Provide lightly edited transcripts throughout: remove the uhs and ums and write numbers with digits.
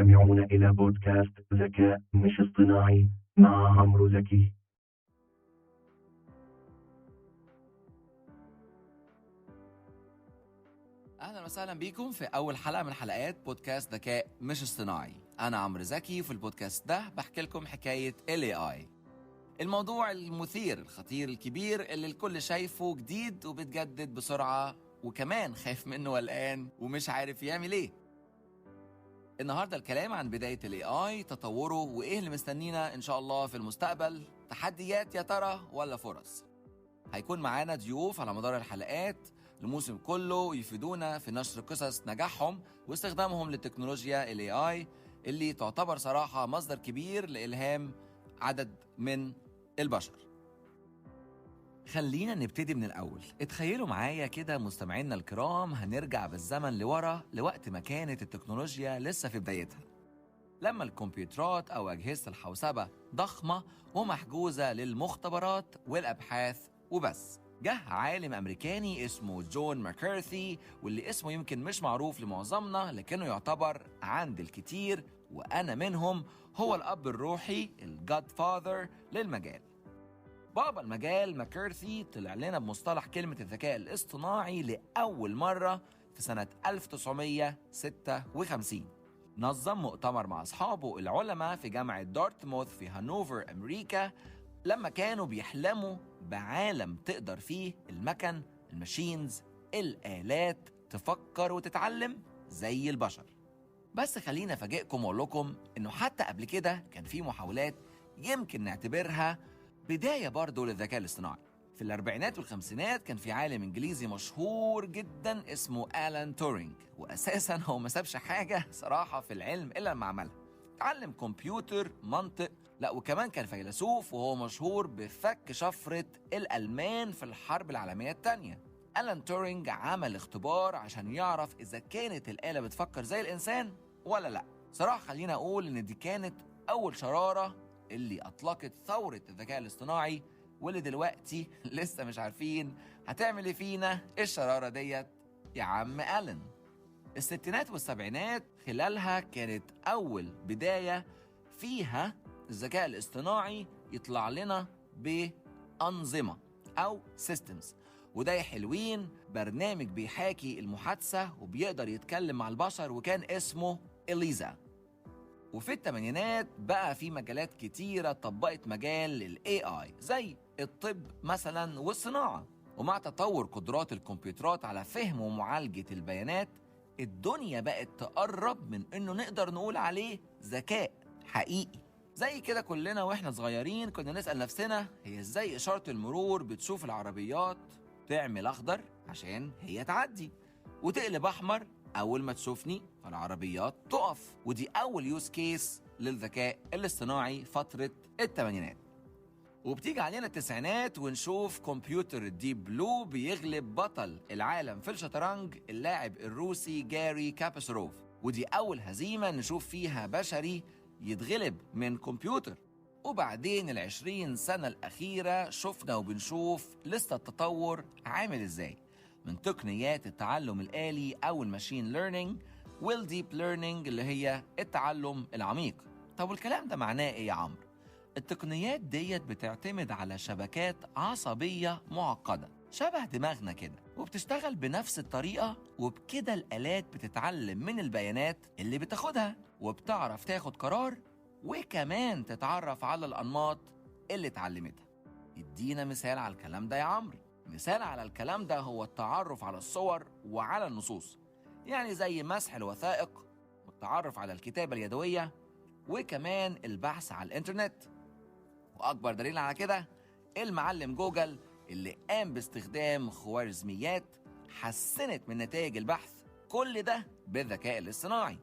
تستمعون إلى بودكاست ذكاء مش اصطناعي مع عمرو زكي. أهلا وسهلا بيكم في أول حلقة من حلقات بودكاست ذكاء مش اصطناعي. أنا عمرو زكي، وفي البودكاست ده بحكي لكم حكاية AI، الموضوع المثير الخطير الكبير اللي الكل شايفه جديد وبتجدد بسرعة، وكمان خايف منه والآن ومش عارف يعمل إيه. النهاردة الكلام عن بداية AI، تطوره، وإيه اللي مستنينا إن شاء الله في المستقبل، تحديات يا ترى ولا فرص. هيكون معانا ضيوف على مدار الحلقات الموسم كله يفيدونا في نشر قصص نجاحهم واستخدامهم للتكنولوجيا AI اللي تعتبر صراحة مصدر كبير لإلهام عدد من البشر. خلينا نبتدي من الأول. اتخيلوا معايا كده مستمعينا الكرام، هنرجع بالزمن لورا لوقت ما كانت التكنولوجيا لسه في بدايتها، لما الكمبيوترات أو أجهزة الحوسبة ضخمة ومحجوزة للمختبرات والأبحاث وبس. جه عالم أمريكاني اسمه جون ماكارثي، واللي اسمه يمكن مش معروف لمعظمنا لكنه يعتبر عند الكتير وأنا منهم هو الأب الروحي، الجاد فاذر للمجال. بابا المجال ماكارثي طلع لنا بمصطلح كلمة الذكاء الاصطناعي لأول مرة في سنة 1956. نظم مؤتمر مع أصحابه العلماء في جامعة دارتموث في هانوفر أمريكا، لما كانوا بيحلموا بعالم تقدر فيه المكن، الماشينز، الآلات تفكر وتتعلم زي البشر. بس خلينا أفاجئكم وأقول لكم إنه حتى قبل كده كان في محاولات يمكن نعتبرها بداية برضه للذكاء الاصطناعي. في الأربعينات والخمسينات كان في عالم إنجليزي مشهور جدا اسمه آلان تورينج، وأساسا هو ما سابش حاجة صراحة في العلم إلا لما عملها. تعلم كمبيوتر، منطق، لا وكمان كان فيلسوف، وهو مشهور بفك شفرة الألمان في الحرب العالمية الثانية. آلان تورينج عمل اختبار عشان يعرف إذا كانت الآلة بتفكر زي الإنسان ولا لا. صراحة خلينا أقول إن دي كانت أول شرارة اللي أطلقت ثورة الذكاء الاصطناعي، واللي دلوقتي لسه مش عارفين هتعمل ايه فينا الشرارة ديت يا عم آلان. الستينات والسبعينات خلالها كانت أول بداية فيها الذكاء الاصطناعي يطلع لنا بأنظمة أو systems، وده يا حلوين برنامج بيحاكي المحادثة وبيقدر يتكلم مع البشر، وكان اسمه إليزا. وفي الثمانينات بقى في مجالات كتيرة طبقت مجال ال AI زي الطب مثلا والصناعة. ومع تطور قدرات الكمبيوترات على فهم ومعالجة البيانات، الدنيا بقت تقرب من إنه نقدر نقول عليه ذكاء حقيقي. زي كده كلنا وإحنا صغيرين كنا نسأل نفسنا، هي إزاي إشارة المرور بتشوف العربيات تعمل أخضر عشان هي تعدي، وتقلب أحمر أول ما تشوفني فالعربيات تقف؟ ودي أول يوز كيس للذكاء الاصطناعي فترة الثمانينات. وبتيجي علينا التسعينات ونشوف كمبيوتر الديب بلو بيغلب بطل العالم في الشطرنج اللاعب الروسي جاري كاسباروف، ودي أول هزيمة نشوف فيها بشري يتغلب من كمبيوتر. وبعدين 20 سنة الأخيرة شفنا وبنشوف لسه التطور عامل إزاي، من تقنيات التعلم الآلي أو الماشين ليرنينج والديب ليرنينج اللي هي التعلم العميق. طب والكلام ده معناه إيه يا عمرو؟ التقنيات ديت بتعتمد على شبكات عصبية معقدة شبه دماغنا كده، وبتشتغل بنفس الطريقة، وبكده الآلات بتتعلم من البيانات اللي بتاخدها وبتعرف تاخد قرار، وكمان تتعرف على الأنماط اللي اتعلمتها. ادينا مثال على الكلام ده يا عمرو. مثال على الكلام ده هو التعرف على الصور وعلى النصوص، يعني زي مسح الوثائق والتعرف على الكتابة اليدوية، وكمان البحث على الإنترنت. وأكبر دليل على كده المعلم جوجل اللي قام باستخدام خوارزميات حسنت من نتائج البحث، كل ده بالذكاء الاصطناعي.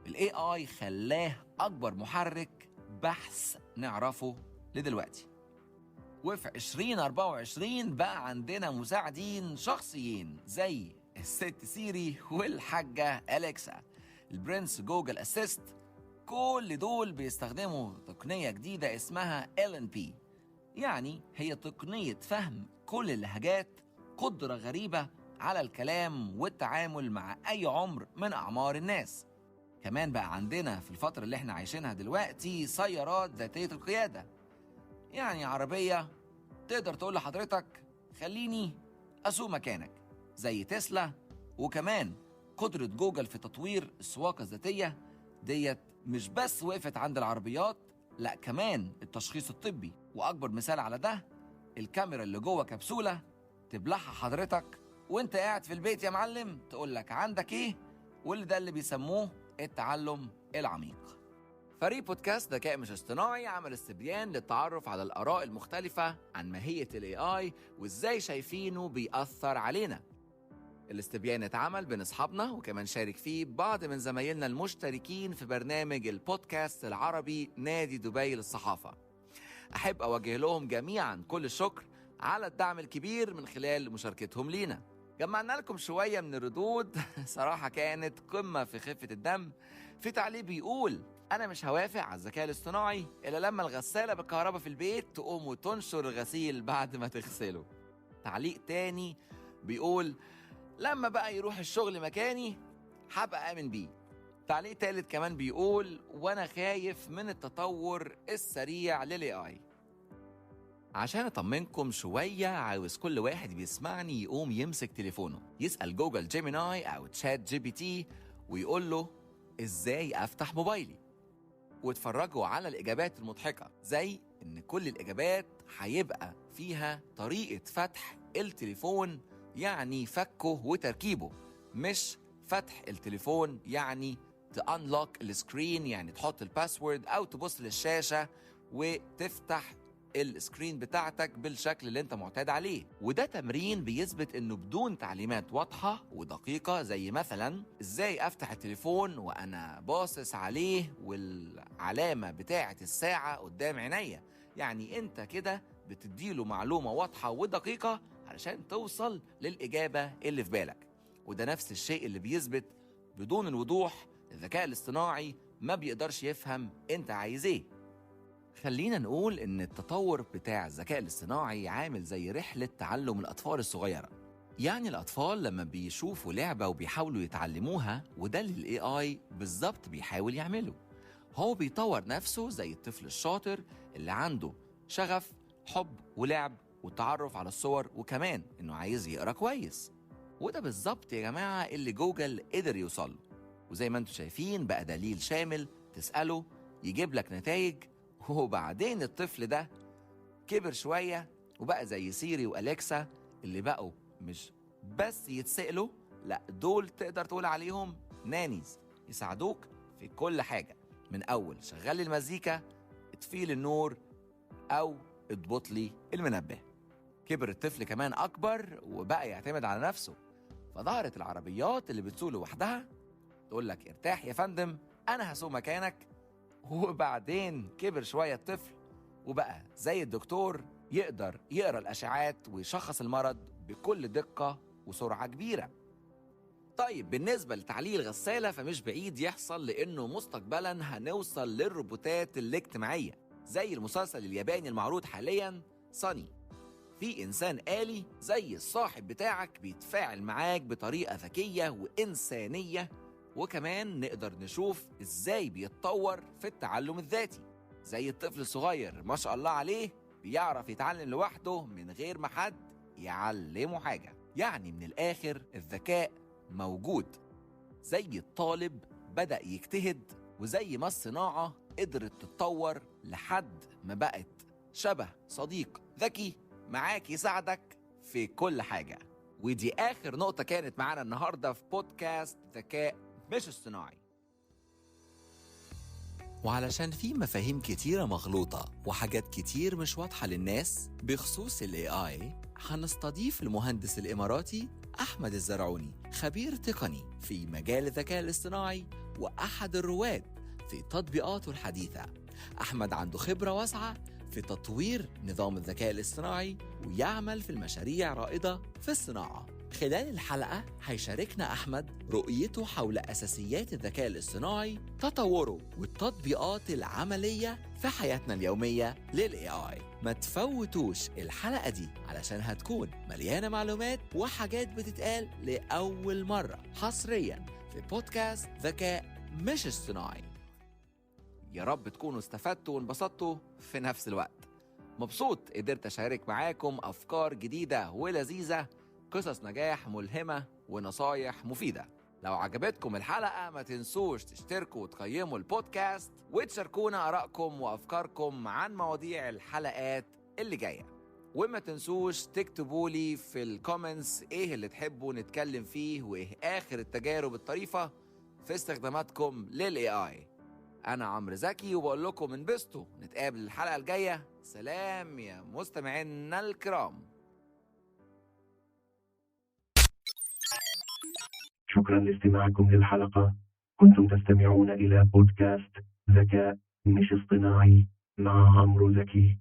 ال AI خلاه أكبر محرك بحث نعرفه لدلوقتي. وفي 2024 بقى عندنا مساعدين شخصيين زي الست سيري والحاجة أليكسا، البرنس جوجل أسيست. كل دول بيستخدموا تقنية جديدة اسمها LNP، يعني هي تقنية فهم كل اللهجات، قدرة غريبة على الكلام والتعامل مع أي عمر من أعمار الناس. كمان بقى عندنا في الفترة اللي احنا عايشينها دلوقتي سيارات ذاتية القيادة، يعني عربية تقدر تقول لحضرتك خليني أسوق مكانك، زي تسلا. وكمان قدرة جوجل في تطوير السواقة الذاتية ديت مش بس وقفت عند العربيات، لا كمان التشخيص الطبي. وأكبر مثال على ده الكاميرا اللي جوه كبسولة تبلعها حضرتك وانت قاعد في البيت يا معلم، تقول لك عندك ايه، واللي ده اللي بيسموه التعلم العميق. فريق بودكاست ذكاء مش اصطناعي عمل استبيان للتعرف على الآراء المختلفة عن ماهية ال AI وإزاي شايفينه بيأثر علينا. الاستبيان اتعمل بين أصحابنا، وكمان شارك فيه بعض من زمايلنا المشتركين في برنامج البودكاست العربي نادي دبي للصحافة. أحب أوجه لهم جميعاً كل الشكر على الدعم الكبير من خلال مشاركتهم لينا. جمعنا لكم شوية من الردود صراحة كانت قمة في خفة الدم. في تعليق بيقول: أنا مش هوافق على الذكاء الاصطناعي إلا لما الغسالة بالكهرباء في البيت تقوم وتنشر الغسيل بعد ما تغسله. تعليق تاني بيقول: لما بقى يروح الشغل مكاني هبقى آمن بيه. تعليق تالت كمان بيقول: وأنا خايف من التطور السريع لل AI. عشان أطمنكم شوية عاوز كل واحد بيسمعني يقوم يمسك تليفونه يسأل جوجل جيميناي أو تشات GPT ويقول له إزاي أفتح موبايلي، واتفرجوا على الإجابات المضحكة، زي إن كل الإجابات هيبقى فيها طريقة فتح التليفون، يعني فكه وتركيبه، مش فتح التليفون يعني تأنلوك السكرين، يعني تحط الباسورد أو تبص للشاشة وتفتح السكرين بتاعتك بالشكل اللي انت معتاد عليه. وده تمرين بيثبت انه بدون تعليمات واضحة ودقيقة، زي مثلا ازاي افتح التليفون وانا باصص عليه والعلامة بتاعة الساعة قدام عينيا، يعني انت كده بتديله معلومة واضحة ودقيقة علشان توصل للإجابة اللي في بالك. وده نفس الشيء اللي بيثبت بدون الوضوح الذكاء الاصطناعي ما بيقدرش يفهم انت عايز ايه. خلينا نقول إن التطور بتاع الذكاء الاصطناعي عامل زي رحلة تعلم الأطفال الصغيرة، يعني الأطفال لما بيشوفوا لعبة وبيحاولوا يتعلموها، وده اللي ال AI بالظبط بيحاول يعمله. هو بيطور نفسه زي الطفل الشاطر اللي عنده شغف، حب ولعب والتعرف على الصور، وكمان إنه عايز يقرأ كويس. وده بالظبط يا جماعة اللي جوجل قدر يوصله، وزي ما انتم شايفين بقى دليل شامل تسأله يجيب لك نتائج. وبعدين الطفل ده كبر شوية وبقى زي سيري وأليكسا اللي بقوا مش بس يتسألوا، لا دول تقدر تقول عليهم نانيز، يساعدوك في كل حاجة، من أول شغل المزيكا، اطفي لي النور، أو اضبط لي المنبه. كبر الطفل كمان أكبر وبقى يعتمد على نفسه، فظهرت العربيات اللي بتسوق لوحدها تقول لك ارتاح يا فندم أنا هسوق مكانك. وبعدين كبر شوية الطفل وبقى زي الدكتور، يقدر يقرأ الأشعات ويشخص المرض بكل دقة وسرعة كبيرة. طيب بالنسبة لتعليق الغسالة فمش بعيد يحصل، لأنه مستقبلا هنوصل للروبوتات الاجتماعية زي المسلسل الياباني المعروض حاليا ساني. في إنسان آلي زي الصاحب بتاعك بيتفاعل معاك بطريقة ذكية وإنسانية، وكمان نقدر نشوف إزاي بيتطور في التعلم الذاتي، زي الطفل الصغير ما شاء الله عليه بيعرف يتعلم لوحده من غير ما حد يعلمه حاجة. يعني من الآخر الذكاء موجود، زي الطالب بدأ يجتهد، وزي ما الصناعة قدرت تتطور لحد ما بقت شبه صديق ذكي معاك يساعدك في كل حاجة. ودي آخر نقطة كانت معانا النهاردة في بودكاست ذكاء مش اصطناعي. وعلشان في مفاهيم كتيرة مغلوطة وحاجات كتير مش واضحة للناس بخصوص ال AI، هنستضيف المهندس الإماراتي أحمد الزرعوني، خبير تقني في مجال الذكاء الاصطناعي وأحد الرواد في تطبيقاته الحديثة. أحمد عنده خبرة واسعة في تطوير نظام الذكاء الاصطناعي ويعمل في المشاريع رائدة في الصناعة. خلال الحلقة هيشاركنا أحمد رؤيته حول أساسيات الذكاء الاصطناعي، تطوره والتطبيقات العملية في حياتنا اليومية لل AI. ما تفوتوش الحلقة دي علشان هتكون مليانة معلومات وحاجات بتتقال لأول مرة حصرياً في بودكاست ذكاء مش اصطناعي. يا رب تكونوا استفدتوا وانبسطتوا في نفس الوقت. مبسوط قدرت أشارك معاكم أفكار جديدة ولذيذة، قصص نجاح ملهمة ونصايح مفيدة. لو عجبتكم الحلقة ما تنسوش تشتركوا وتقيموا البودكاست وتشاركونا آرائكم وأفكاركم عن مواضيع الحلقات اللي جاية. وما تنسوش تكتبوا لي في الكومنتس ايه اللي تحبوا نتكلم فيه وايه آخر التجارب الطريفة في استخداماتكم للAI. أنا عمرو زكي وبقول لكم انبسطوا، نتقابل الحلقة الجاية. سلام يا مستمعينا الكرام. شكرا لاستماعكم للحلقة. كنتم تستمعون إلى بودكاست ذكاء مش اصطناعي مع عمرو زكي.